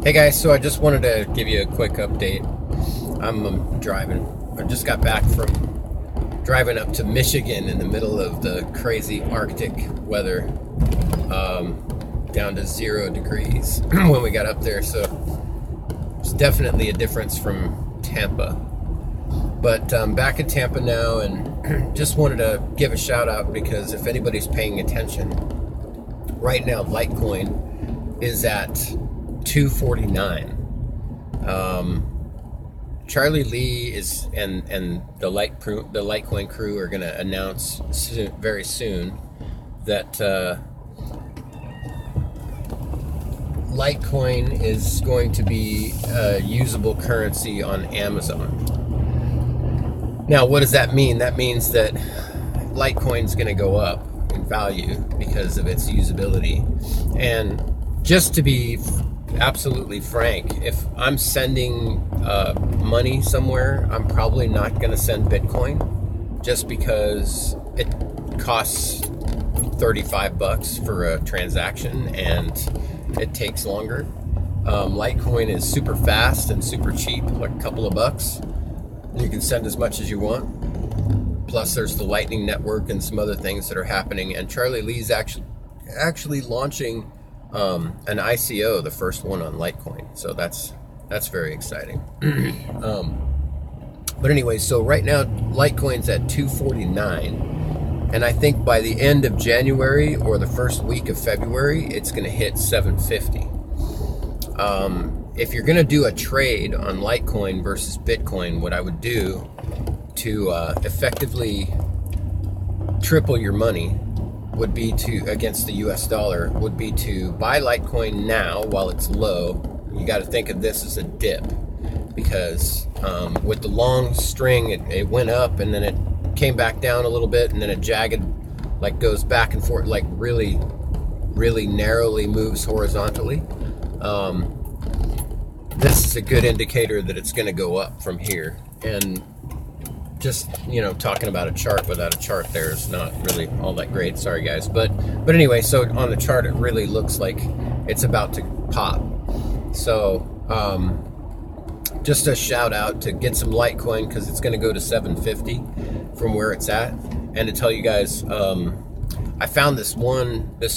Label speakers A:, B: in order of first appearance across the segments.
A: Hey guys, so I just wanted to give you a quick update. I'm driving. I just got back from driving up to Michigan in the middle of the crazy Arctic weather, down to 0 degrees when we got up there. So it's definitely a difference from Tampa. But I'm back in Tampa now, and just wanted to give a shout out because if anybody's paying attention, right now Liteccoin is at 249. Charlie Lee is and the Liteccoin crew are going to announce very soon that Litecoin is going to be a usable currency on Amazon. Now, what does that mean? That means that Litecoin is going to go up in value because of its usability. And just to be absolutely frank, if I'm sending money somewhere, I'm probably not going to send Bitcoin just because it costs $35 for a transaction and it takes longer. Litecoin is super fast and super cheap, like a couple of bucks. You can send as much as you want. Plus there's the Lightning Network and some other things that are happening, and Charlie Lee's actually launching an ICO, the first one on Litecoin. So that's very exciting. But anyway, so right now Litecoin's at 249, and I think by the end of January or the first week of February, it's going to hit 750. If you're going to do a trade on Litecoin versus Bitcoin, what I would do to effectively triple your money would be to, against the US dollar, would be to buy Litecoin now while it's low. You got to think of this as a dip, because with the long string, it went up and then it came back down a little bit, and then it jagged, like goes back and forth, like really narrowly moves horizontally. This is a good indicator that it's going to go up from here. And just, talking about a chart without a chart there is not really all that great. Sorry guys. But anyway, so on the chart it really looks like it's about to pop. So just a shout out to get some Litecoin, because it's going to go to 750 from where it's at. And to tell you guys, I found this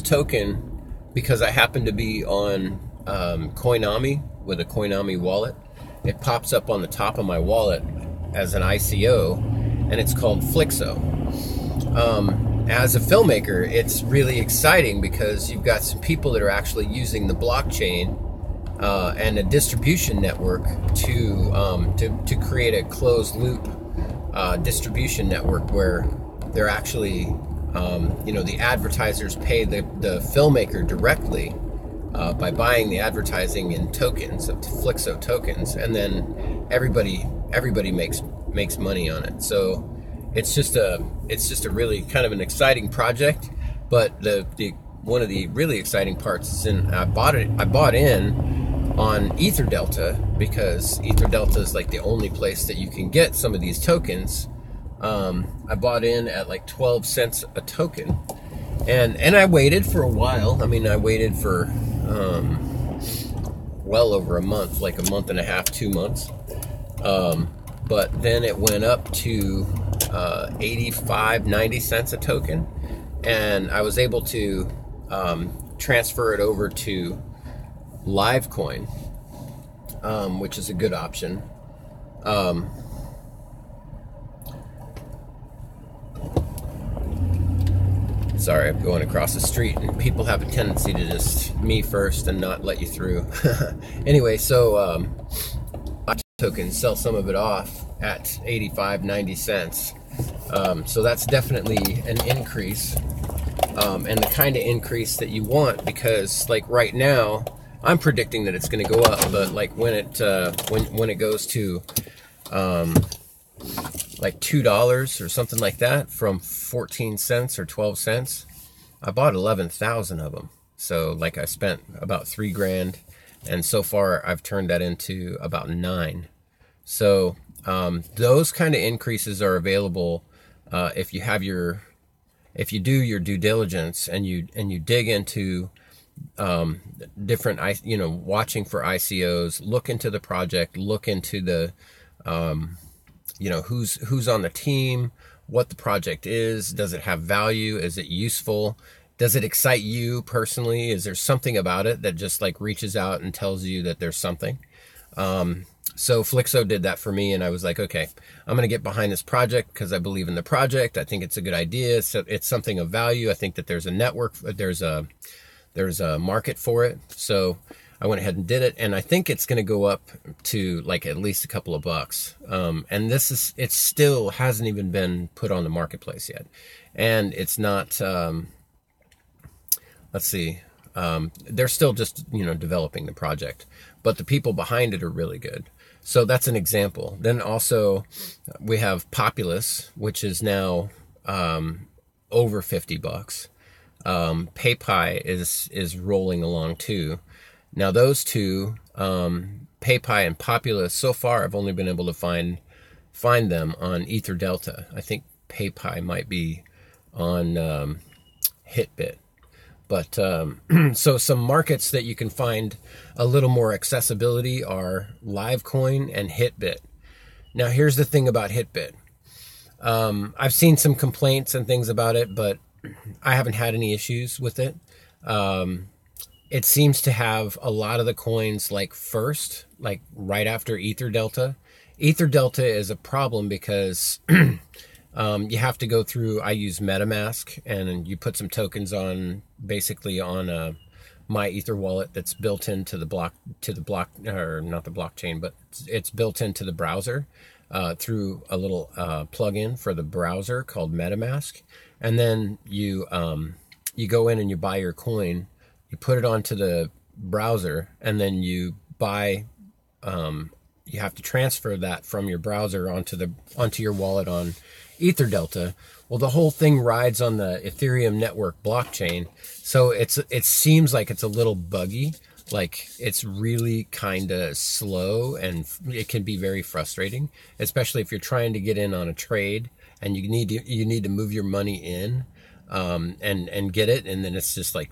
A: token because I happen to be on Coinami with a Coinami wallet. It pops up on the top of my wallet as an ICO, and it's called Flixo. As a filmmaker, it's really exciting because you've got some people that are actually using the blockchain and a distribution network to create a closed loop distribution network where they're actually the advertisers pay the filmmaker directly by buying the advertising in tokens, of Flixo tokens, and then everybody makes money on it. So it's just a really kind of an exciting project. But the one of the really exciting parts is I bought in on EtherDelta, because EtherDelta is like the only place that you can get some of these tokens. I bought in at like 12 cents a token, and I waited for a while. I mean, I waited for well over a month, like a month and a half, 2 months. But then it went up to 85, 90 cents a token, and I was able to transfer it over to Liteccoin, which is a good option. Sorry, I'm going across the street, and people have a tendency to just me first and not let you through. Anyway, so tokens, sell some of it off at 85, 90 cents. So that's definitely an increase, and the kind of increase that you want, because like right now, I'm predicting that it's going to go up, but like when it goes to like $2 or something like that, from 14 cents or 12 cents, I bought 11,000 of them. So like I spent about $3 grand, and so far I've turned that into about 9. So those kind of increases are available if you do your due diligence and you dig into different, watching for ICOs, look into the project, look into the, who's on the team, what the project is, does it have value, is it useful, does it excite you personally, is there something about it that just like reaches out and tells you that there's something. So Flixo did that for me, and I was like, okay, I'm going to get behind this project because I believe in the project. I think it's a good idea. So it's something of value. I think that there's a network, there's a market for it. So I went ahead and did it, and I think it's going to go up to like at least a couple of bucks. And it still hasn't even been put on the marketplace yet. And it's not, let's see, they're still just, developing the project, but the people behind it are really good. So that's an example. Then also we have Populous, which is now over 50 bucks. PayPy is rolling along too. Now those two, PayPy and Populous, so far I've only been able to find them on Ether Delta. I think PayPy might be on Hitbit. But so some markets that you can find a little more accessibility are Liteccoin and Hitbit. Now here's the thing about Hitbit. I've seen some complaints and things about it, but I haven't had any issues with it. It seems to have a lot of the coins like first, like right after Ether Delta. Ether Delta is a problem because you have to go through, I use MetaMask, and you put some tokens on, basically on my Ether wallet that's built into the or not the blockchain, but it's built into the browser through a little plugin for the browser called MetaMask. And then you go in and you buy your coin, you put it onto the browser, and then you buy, you have to transfer that from your browser onto your wallet on Ether Delta. Well, the whole thing rides on the Ethereum network blockchain, so it seems like it's a little buggy, like it's really kind of slow, and it can be very frustrating, especially if you're trying to get in on a trade and you need to move your money in and get it, and then it's just like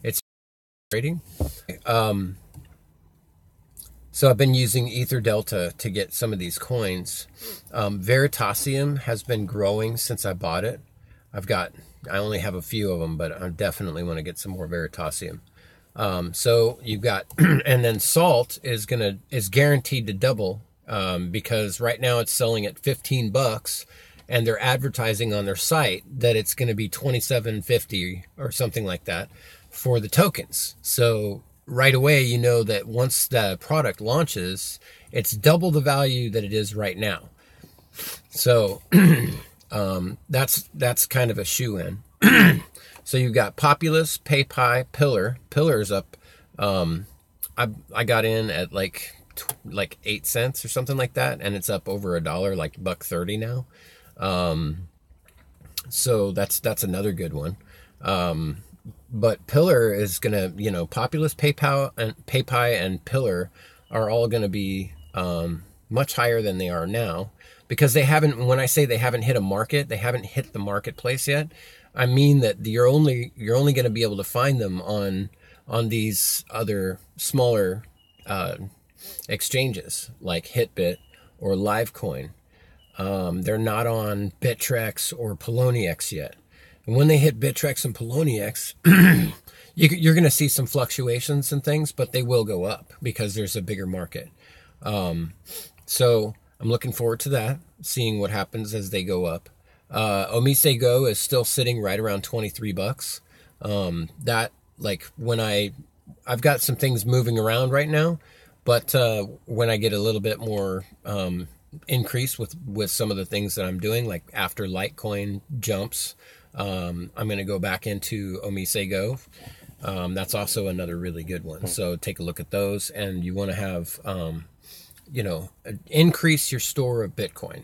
A: it's frustrating. So I've been using Ether Delta to get some of these coins. Veritasium has been growing since I bought it. I only have a few of them, but I definitely want to get some more Veritasium. So you've got, and then Salt is guaranteed to double, because right now it's selling at 15 bucks, and they're advertising on their site that it's going to be $27.50 or something like that for the tokens. So right away, you know that once the product launches, it's double the value that it is right now. So that's kind of a shoe-in. So you've got Populous, PayPy, Pillar. Pillar's up. I got in at like 8 cents or something like that, and it's up over $1, like $1.30 now. So that's another good one. But Pillar is gonna, Populous, PayPy, and Pillar are all gonna be much higher than they are now, because they haven't. When I say they haven't hit a market, they haven't hit the marketplace yet. I mean that you're only going to be able to find them on these other smaller exchanges like Hitbit or Liteccoin. They're not on Bittrex or Poloniex yet. And when they hit Bittrex and Poloniex, you're going to see some fluctuations and things, but they will go up because there's a bigger market. So I'm looking forward to that, seeing what happens as they go up. Omise Go is still sitting right around 23 bucks. That, like, when I've got some things moving around right now, but when I get a little bit more increase with some of the things that I'm doing, like after Litecoin jumps, I'm going to go back into Omise Go. That's also another really good one. So take a look at those, and you want to have, increase your store of Bitcoin,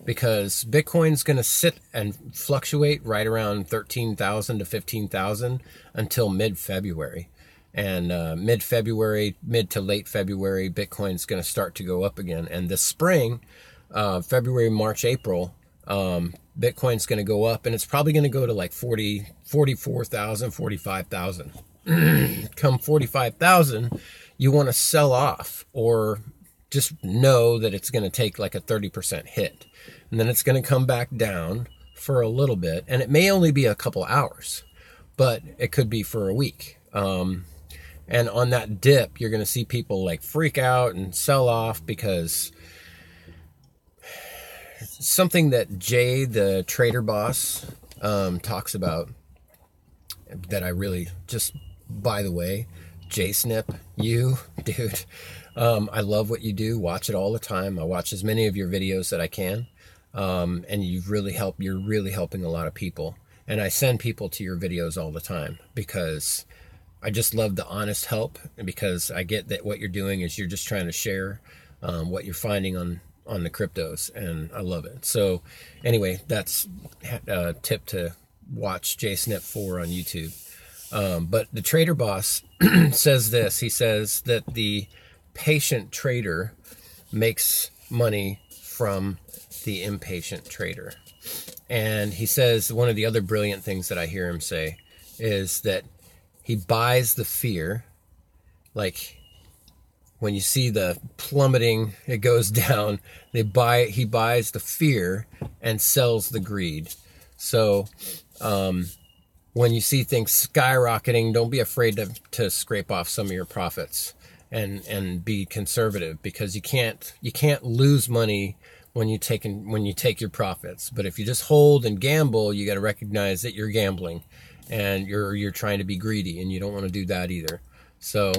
A: because Bitcoin's going to sit and fluctuate right around 13,000 to 15,000 until mid-February. And mid to late February, Bitcoin's going to start to go up again. And this spring, February, March, April, Bitcoin's going to go up, and it's probably going to go to like 44,000, 45,000. come 45,000, you want to sell off, or just know that it's going to take like a 30% hit, and then it's going to come back down for a little bit, and it may only be a couple hours, but it could be for a week. And on that dip, you're going to see people like freak out and sell off, because something that Jay, the trader boss, talks about, that I really just, by the way, Jay Snip, you, dude, I love what you do. Watch it all the time. I watch as many of your videos that I can. And you're really helping a lot of people. And I send people to your videos all the time, because I just love the honest help, and because I get that what you're doing is you're just trying to share what you're finding on the cryptos, and I love it. So anyway, that's a tip to watch Jay Snip for on YouTube. But the trader boss says this. He says that the patient trader makes money from the impatient trader. And he says one of the other brilliant things that I hear him say is that he buys the fear. Like when you see the plummeting, it goes down, he buys the fear and sells the greed. So when you see things skyrocketing, don't be afraid to scrape off some of your profits and be conservative, because you can't lose money when you take your profits. But if you just hold and gamble, you got to recognize that you're gambling, and you're trying to be greedy, and you don't want to do that either. So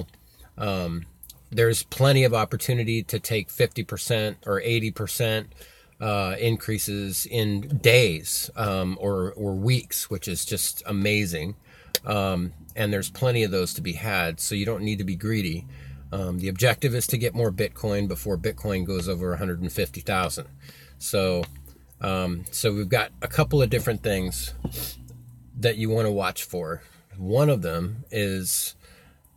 A: there's plenty of opportunity to take 50% or 80% increases in days or weeks, which is just amazing. And there's plenty of those to be had, so you don't need to be greedy. The objective is to get more Bitcoin before Bitcoin goes over 150,000. So we've got a couple of different things that you want to watch for. One of them is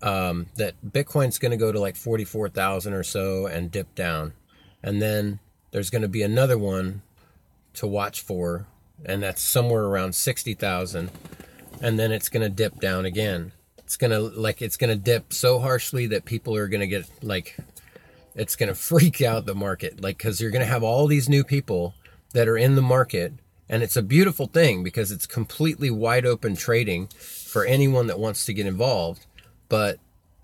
A: that Bitcoin's going to go to like 44,000 or so and dip down. And then there's going to be another one to watch for, and that's somewhere around 60,000. And then it's going to dip down again. It's going to dip so harshly that people are going to get it's going to freak out the market. Because you're going to have all these new people that are in the market. And it's a beautiful thing, because it's completely wide open trading for anyone that wants to get involved. But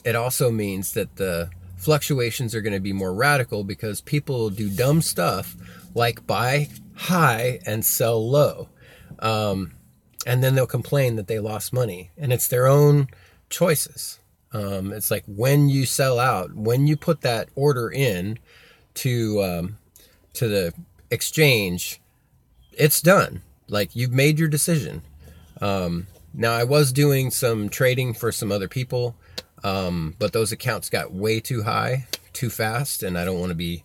A: it also means that the fluctuations are going to be more radical, because people do dumb stuff like buy high and sell low. And then they'll complain that they lost money. And it's their own choices. It's like when you sell out, when you put that order in to the exchange, it's done. Like, you've made your decision. Now, I was doing some trading for some other people, but those accounts got way too high, too fast, and I don't want to be,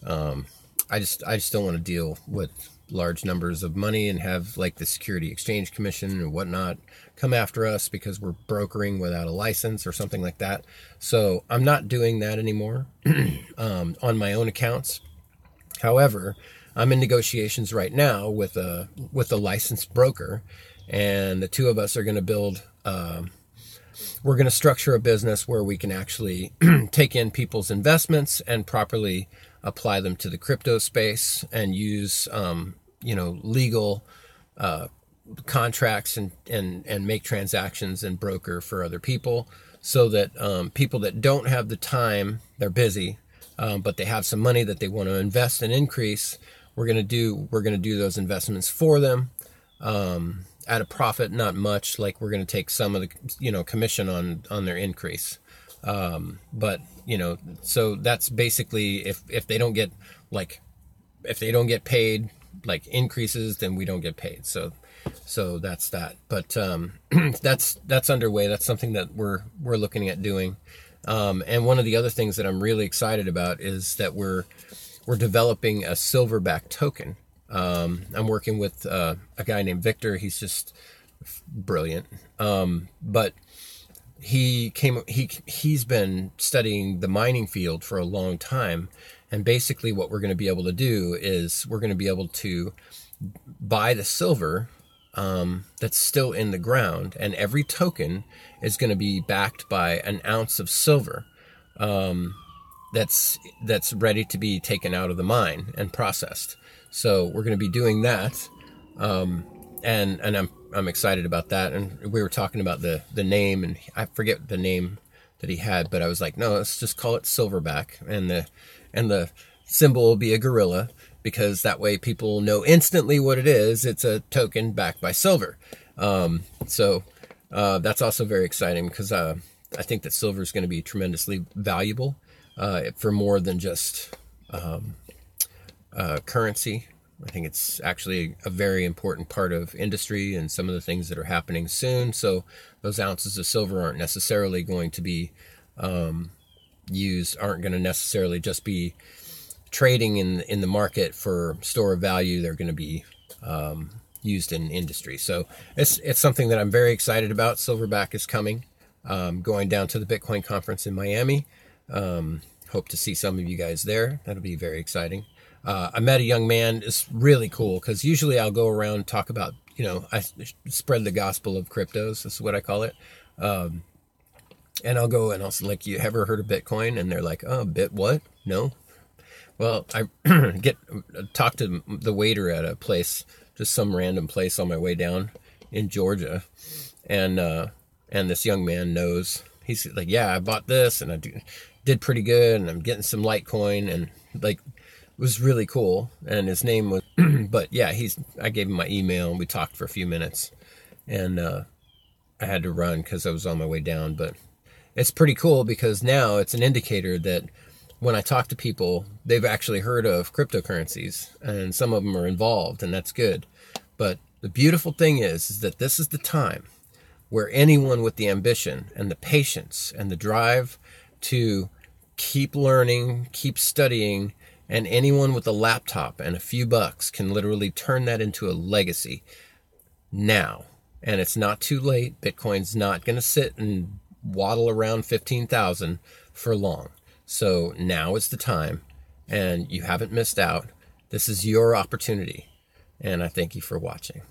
A: I just don't want to deal with large numbers of money and have like the Security Exchange Commission and whatnot come after us because we're brokering without a license or something like that. So I'm not doing that anymore on my own accounts. However, I'm in negotiations right now with a licensed broker, and the two of us are going to build, we're going to structure a business where we can actually take in people's investments and properly apply them to the crypto space, and use, legal contracts and make transactions and broker for other people, so that people that don't have the time, they're busy, but they have some money that they want to invest and increase, we're going to do those investments for them at a profit, not much. Like, we're going to take some of the commission on their increase. But so that's basically, if they don't get paid like increases, then we don't get paid. So that's that. But that's underway. That's something that we're looking at doing. And one of the other things that I'm really excited about is that we're developing a silverback token. I'm working with a guy named Victor. He's just brilliant. But he's been studying the mining field for a long time. And basically what we're going to be able to do is we're going to be able to buy the silver that's still in the ground, and every token is going to be backed by an ounce of silver that's ready to be taken out of the mine and processed. So we're going to be doing that, and I'm excited about that. And we were talking about the name, and I forget the name that he had, but I was like, no, let's just call it Silverback, and the symbol will be a gorilla, because that way people know instantly what it is. It's a token backed by silver. So that's also very exciting, because I think that silver is going to be tremendously valuable for more than just currency. I think it's actually a very important part of industry and some of the things that are happening soon. So those ounces of silver aren't necessarily going to be aren't going to necessarily just be trading in the market for store of value. They're going to be used in industry. So it's something that I'm very excited about. Silverback is coming. Going down to the Bitcoin conference in Miami. Hope to see some of you guys there. That'll be very exciting. I met a young man. It's really cool, because usually I'll go around and talk about, I spread the gospel of cryptos. That's what I call it. And I'll go and I'll say, like, you ever heard of Bitcoin? And they're like, oh, what? No. Well, I talk to the waiter at a place, just some random place on my way down in Georgia. And this young man knows. He's like, yeah, I bought this and I did pretty good, and I'm getting some Litecoin, and like, it was really cool. And his name was, but yeah, I gave him my email and we talked for a few minutes, and I had to run because I was on my way down. But it's pretty cool, because now it's an indicator that when I talk to people, they've actually heard of cryptocurrencies, and some of them are involved, and that's good. But the beautiful thing is that this is the time where anyone with the ambition and the patience and the drive to keep learning, keep studying, and anyone with a laptop and a few bucks can literally turn that into a legacy now. And it's not too late. Bitcoin's not going to sit and waddle around 15,000 for long. So now is the time, and you haven't missed out. This is your opportunity, and I thank you for watching.